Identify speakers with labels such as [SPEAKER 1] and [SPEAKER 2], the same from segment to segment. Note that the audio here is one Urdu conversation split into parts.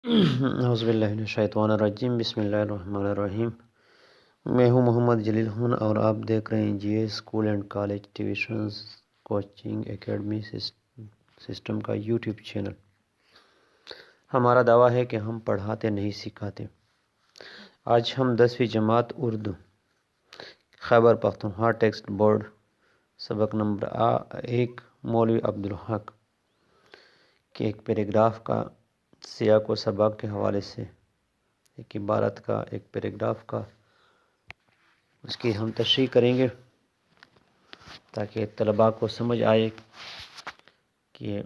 [SPEAKER 1] اعوذ باللہ من الشیطان الرجیم، بسم اللہ الرحمن الرحیم۔ میں ہوں محمد جلیل ہن اور آپ دیکھ رہے ہیں G S school and college tuitions coaching academy system کا یوٹیوب چینل۔ ہمارا دعویٰ ہے کہ ہم پڑھاتے نہیں سکھاتے۔ آج ہم 10ویں جماعت اردو خیبر پختونخوا ٹیکسٹ بورڈ سبق نمبر 1 مولوی عبدالحق کے ایک پیراگراف کا سیاق و سباق کے حوالے سے، ایک عبارت کا، ایک پیراگراف کا، اس کی ہم تشریح کریں گے تاکہ طلباء کو سمجھ آئے کہ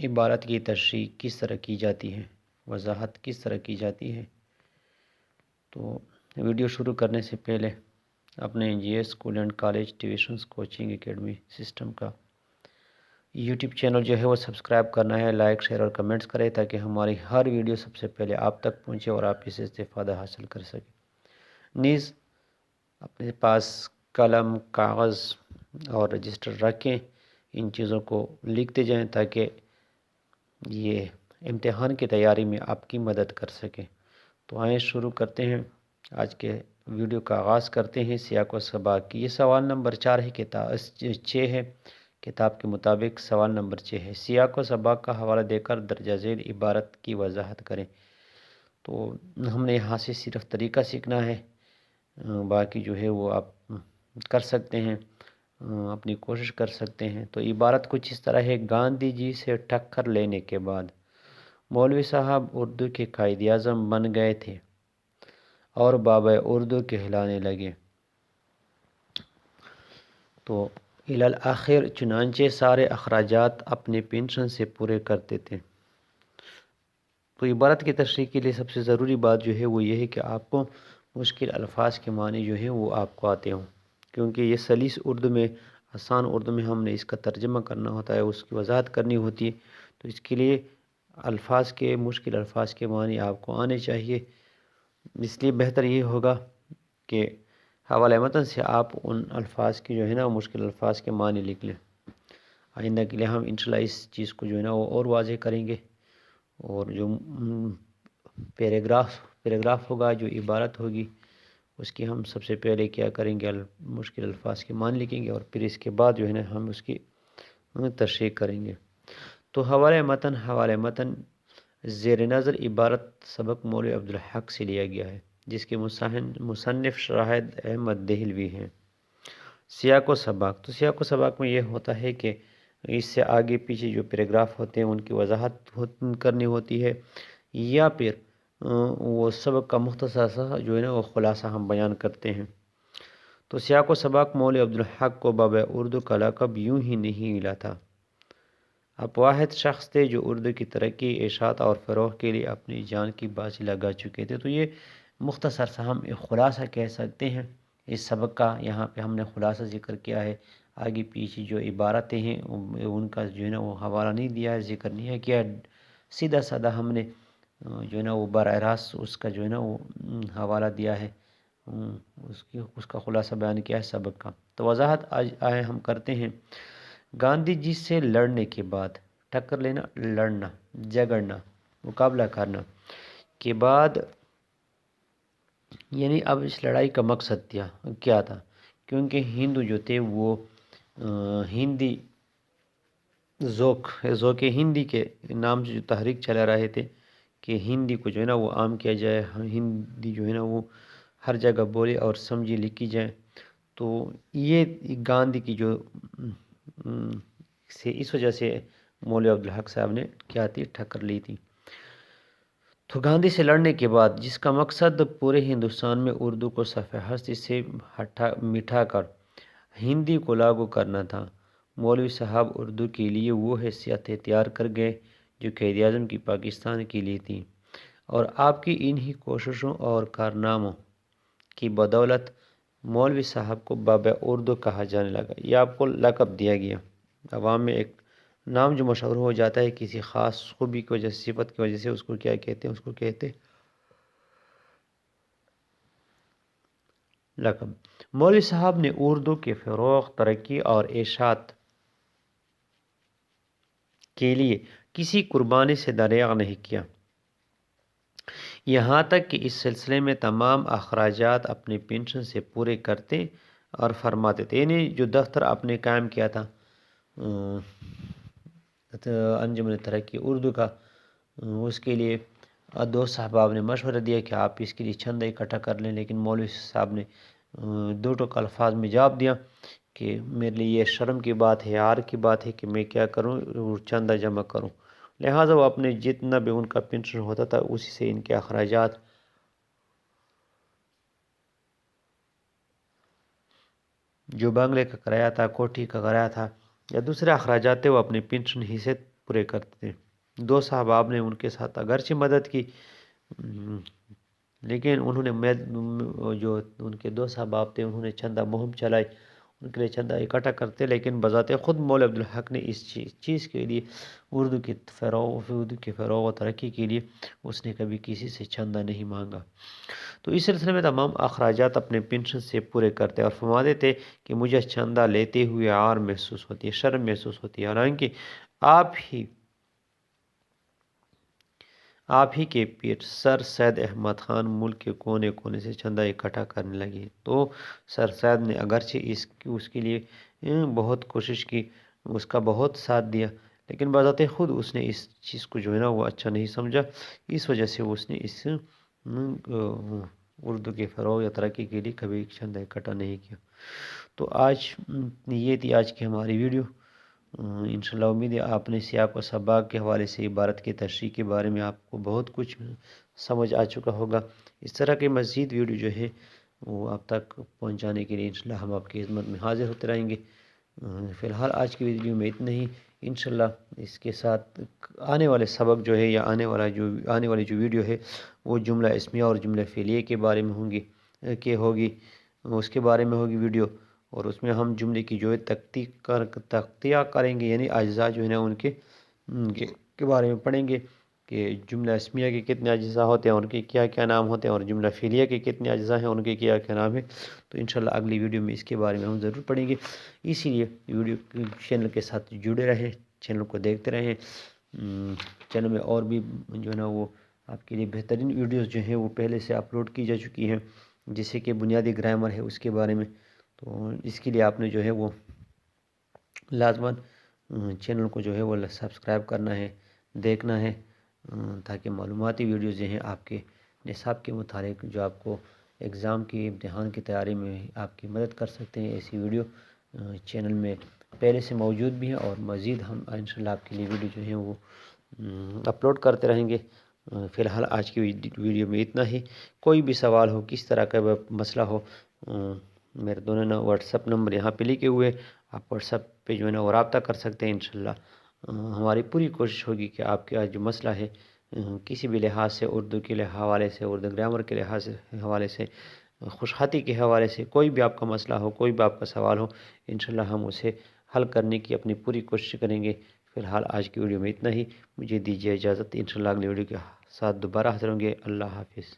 [SPEAKER 1] عبارت کی تشریح کس طرح کی جاتی ہے، وضاحت کس طرح کی جاتی ہے۔ تو ویڈیو شروع کرنے سے پہلے اپنے G S school and college tuitions coaching academy system کا یوٹیوب چینل جو ہے وہ سبسکرائب کرنا ہے، لائک شیئر اور کمنٹس کریں تاکہ ہماری ہر ویڈیو سب سے پہلے آپ تک پہنچے اور آپ اس سے استفادہ حاصل کر سکیں۔ نیز اپنے پاس قلم، کاغذ اور رجسٹر رکھیں، ان چیزوں کو لکھتے جائیں تاکہ یہ امتحان کی تیاری میں آپ کی مدد کر سکیں۔ تو آئیں شروع کرتے ہیں، آج کے ویڈیو کا آغاز کرتے ہیں سیاق و سباق کی۔ یہ سوال نمبر 4 ہے، 6 ہے، کتاب کے مطابق سوال نمبر 6 ہے۔ سیاق و سباق کا حوالہ دے کر درجہ ذیل عبارت کی وضاحت کریں۔ تو ہم نے یہاں سے صرف طریقہ سیکھنا ہے، باقی جو ہے وہ آپ کر سکتے ہیں، اپنی کوشش کر سکتے ہیں۔ تو عبارت کچھ اس طرح ہے: گاندھی جی سے ٹکر لینے کے بعد مولوی صاحب اردو کے قائد اعظم بن گئے تھے اور بابا اردو کہلانے لگے۔ تو الآخر چنانچہ سارے اخراجات اپنے پینشن سے پورے کرتے تھے۔ تو عبارت کی تشریح کے لیے سب سے ضروری بات جو ہے وہ یہ ہے کہ آپ کو مشکل الفاظ کے معنی جو ہے وہ آپ کو آتے ہوں، کیونکہ یہ سلیس اردو میں، آسان اردو میں ہم نے اس کا ترجمہ کرنا ہوتا ہے، اس کی وضاحت کرنی ہوتی ہے۔ تو اس کے لیے مشکل الفاظ کے معنی آپ کو آنے چاہیے۔ اس لیے بہتر یہ ہوگا کہ حوالہ متن سے آپ ان الفاظ کی جو ہے نا مشکل الفاظ کے معنی لکھ لیں۔ آئندہ کے لیے ہم انشاءاللہ اس چیز کو جو ہے نا وہ اور واضح کریں گے، اور جو پیراگراف ہوگا، جو عبارت ہوگی، اس کی ہم سب سے پہلے کیا کریں گے، مشکل الفاظ کے معنی لکھیں گے اور پھر اس کے بعد جو ہے نا ہم اس کی تشریح کریں گے۔ تو حوالہ متن زیر نظر عبارت سبق مولوی عبدالحق سے لیا گیا ہے، جس کے مصنف شاہد احمد دہلوی ہیں۔ سیاق و سباق، تو سیاق و سباق میں یہ ہوتا ہے کہ اس سے آگے پیچھے جو پیراگراف ہوتے ہیں ان کی وضاحت کرنی ہوتی ہے، یا پھر وہ سبق کا مختصر سا جو ہے نا وہ خلاصہ ہم بیان کرتے ہیں۔ تو سیاق و سباق مولوی عبدالحق کو بابا اردو کا لقب یوں ہی نہیں ملا تھا۔ آپ واحد شخص تھے جو اردو کی ترقی، اشاعت اور فروغ کے لیے اپنی جان کی بازی لگا چکے تھے۔ تو یہ مختصر سا ہم ایک خلاصہ کہہ سکتے ہیں اس سبق کا۔ یہاں پہ ہم نے خلاصہ ذکر کیا ہے، آگے پیچھے جو عبارتیں ہیں ان کا جو ہے نا وہ حوالہ نہیں دیا ہے، ذکر نہیں ہے کیا، سیدھا سادہ ہم نے جو ہے نا وہ براہ راست اس کا جو ہے نا وہ حوالہ دیا ہے، اس کا خلاصہ بیان کیا ہے سبق کا۔ تو وضاحت آئے ہم کرتے ہیں۔ گاندھی جی سے لڑنے کے بعد، ٹکر لینا، لڑنا، جھگڑنا، مقابلہ کرنا کے بعد، یعنی اب اس لڑائی کا مقصد کیا تھا، کیونکہ ہندو جو تھے وہ ہندی ذوق ہندی کے نام سے جو تحریک چلا رہے تھے کہ ہندی کو جو ہے نا وہ عام کیا جائے، ہندی جو ہے نا وہ ہر جگہ بولے اور سمجھی لکھی جائے۔ تو یہ گاندھی کی جو اس وجہ سے مولوی عبدالحق صاحب نے کیا تھی، ٹکر لی تھی۔ تو گاندھی سے لڑنے کے بعد، جس کا مقصد پورے ہندوستان میں اردو کو صفحہ ہستی سے مٹا کر ہندی کو لاگو کرنا تھا، مولوی صاحب اردو کے لیے وہ حیثیت اختیار کر گئے جو قائد اعظم کی پاکستان کے لیے تھی، اور آپ کی انہی کوششوں اور کارناموں کی بدولت مولوی صاحب کو بابا اردو کہا جانے لگا۔ یہ آپ کو لقب دیا گیا، عوام میں ایک نام جو مشہور ہو جاتا ہے کسی خاص خوبی کی وجہ سے، صفت کی وجہ سے، اس کو کیا کہتے ہیں، اس کو کہتے ہیں لقب۔ مولوی صاحب نے اردو کے فروغ، ترقی اور اشاعت کے لیے کسی قربانی سے دریغ نہیں کیا۔ یہاں تک کہ اس سلسلے میں تمام اخراجات اپنے پینشن سے پورے کرتے اور فرماتے تھے. یعنی جو دفتر آپ نے قائم کیا تھا انجمن ترقی اردو کا، اس کے لیے دوست صاحباب نے مشورہ دیا کہ آپ اس کے لیے چندہ اکٹھا کر لیں، لیکن مولوی صاحب نے دو ٹوک الفاظ میں جواب دیا کہ میرے لیے یہ شرم کی بات ہے، عار کی بات ہے کہ میں کیا کروں، چندہ جمع کروں. لہٰذا وہ اپنے جتنا بھی ان کا پینشن ہوتا تھا اسی سے ان کے اخراجات جو بنگلے کا کرایہ تھا، کوٹھی کا کرایہ تھا یا دوسرے اخراجات تھے وہ اپنے پینشن ہی سے پورے کرتے تھے. دو صاحباب نے ان کے ساتھ اگرچہ مدد کی، لیکن انہوں نے جو ان کے دو صاحباب تھے انہوں نے چندہ مہم چلائی، ان کے لیے چندہ اکٹھا کرتے، لیکن بذات خود مولوی عبدالحق نے اس چیز کے لیے اردو کے فروغ و ترقی کے لیے اس نے کبھی کسی سے چندہ نہیں مانگا. تو اس سلسلے میں تمام اخراجات اپنے پینشن سے پورے کرتے اور فرماتے تھے کہ مجھے چندہ لیتے ہوئے عار محسوس ہوتی ہے، شرم محسوس ہوتی ہے، حالانکہ آپ ہی کے پیر سر سید احمد خان ملک کے کونے کونے سے چندہ اکٹھا کرنے لگے. تو سر سید نے اگرچہ اس کے لیے بہت کوشش کی، اس کا بہت ساتھ دیا، لیکن بذات خود اس نے اس چیز کو جو ہے نا وہ اچھا نہیں سمجھا. اس وجہ سے اس نے اس اردو کے فروغ یا ترقی کے لیے کبھی چندہ اکٹھا نہیں کیا. تو یہ تھی آج کی ہماری ویڈیو. انشاءاللہ امید ہے آپ نے سیاق و سباق کے حوالے سے عبارت کی تشریح کے بارے میں آپ کو بہت کچھ سمجھ آ چکا ہوگا. اس طرح کے مزید ویڈیو جو ہے وہ آپ تک پہنچانے کے لیے انشاءاللہ ہم آپ کی خدمت میں حاضر ہوتے رہیں گے. فی الحال آج کی ویڈیو میں اتنا ہی. انشاءاللہ اس کے ساتھ آنے والے سبق جو ہے یا آنے والی جو ویڈیو ہے وہ جملہ اسمیہ اور جملہ فعلیہ کے بارے میں ہوگی اس کے بارے میں ہوگی ویڈیو، اور اس میں ہم جملے کی جو ہے تختیہ کریں گے، یعنی اجزاء جو ہے نا ان کے بارے میں پڑھیں گے کہ جملہ اسمیہ کے کتنے اجزاء ہوتے ہیں، ان کے کیا کیا نام ہوتے ہیں، اور جملہ فعلیہ کے کتنے اجزاء ہیں، ان کے کیا کیا نام ہیں. تو انشاءاللہ اگلی ویڈیو میں اس کے بارے میں ہم ضرور پڑھیں گے. اسی لیے ویڈیو چینل کے ساتھ جڑے رہیں، چینل کو دیکھتے رہیں. چینل میں اور بھی جو ہے نا وہ آپ کے لیے بہترین ویڈیوز جو ہیں وہ پہلے سے اپلوڈ کی جا چکی ہیں، جیسے کہ بنیادی گرامر ہے اس کے بارے میں. تو اس کے لیے آپ نے جو ہے وہ لازماً چینل کو جو ہے وہ سبسکرائب کرنا ہے، دیکھنا ہے، تاکہ معلوماتی ویڈیوز جو ہیں آپ کے نصاب کے متعلق جو آپ کو ایگزام کی امتحان کی تیاری میں آپ کی مدد کر سکتے ہیں. ایسی ویڈیو چینل میں پہلے سے موجود بھی ہیں اور مزید ہم انشاءاللہ آپ کے لیے ویڈیو جو ہیں وہ اپلوڈ کرتے رہیں گے. فی الحال آج کی ویڈیو میں اتنا ہی. کوئی بھی سوال ہو، کس طرح کا مسئلہ ہو، میرے دونوں واٹس ایپ نمبر یہاں پہ لکھے ہوئے، آپ واٹس ایپ پہ جو ہے نا وہ رابطہ کر سکتے ہیں. انشاءاللہ ہماری پوری کوشش ہوگی کہ آپ کا جو مسئلہ ہے کسی بھی لحاظ سے، اردو کے حوالے سے، اردو گرامر کے حوالے سے، خوش خطی کے حوالے سے، کوئی بھی آپ کا مسئلہ ہو، کوئی بھی آپ کا سوال ہو، انشاءاللہ ہم اسے حل کرنے کی اپنی پوری کوشش کریں گے. فی الحال آج کی ویڈیو میں اتنا ہی. مجھے دیجیے اجازت. انشاءاللہ اگلی ویڈیو کے ساتھ دوبارہ حاضر ہوں گے. اللہ حافظ.